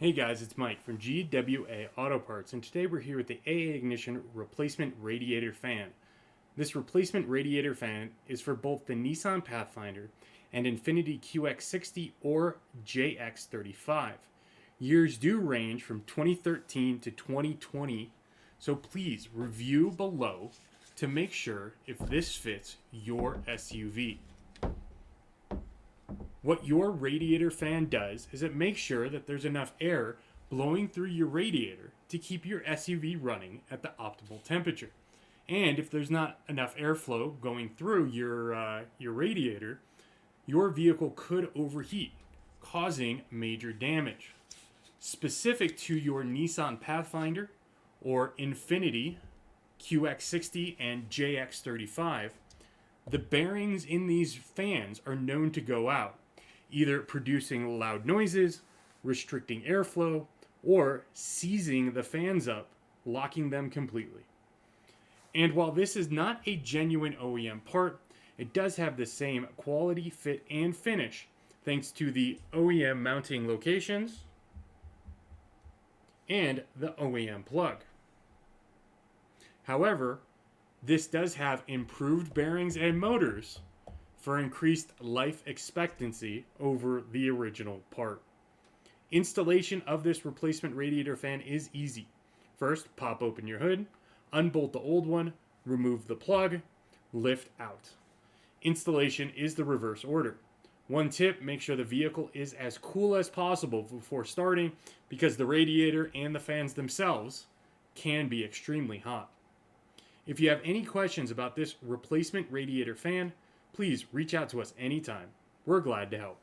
Hey guys, it's Mike from GWA Auto Parts, and today we're here with the AA Ignition Replacement Radiator Fan. This replacement radiator fan is for both the Nissan Pathfinder and Infiniti QX60 or JX35. Years do range from 2013 to 2020, so please review below to make sure if this fits your SUV. What your radiator fan does is it makes sure that there's enough air blowing through your radiator to keep your SUV running at the optimal temperature. And if there's not enough airflow going through your radiator, your vehicle could overheat, causing major damage. Specific to your Nissan Pathfinder or Infiniti QX60 and JX35, the bearings in these fans are known to go out, either producing loud noises, restricting airflow, or seizing the fans up, locking them completely. And while this is not a genuine OEM part, it does have the same quality, fit, and finish thanks to the OEM mounting locations and the OEM plug. However, this does have improved bearings and motors for increased life expectancy over the original part. Installation of this replacement radiator fan is easy. First, pop open your hood, unbolt the old one, remove the plug, lift out. Installation is the reverse order. One tip, make sure the vehicle is as cool as possible before starting because the radiator and the fans themselves can be extremely hot. If you have any questions about this replacement radiator fan, please reach out to us anytime. We're glad to help.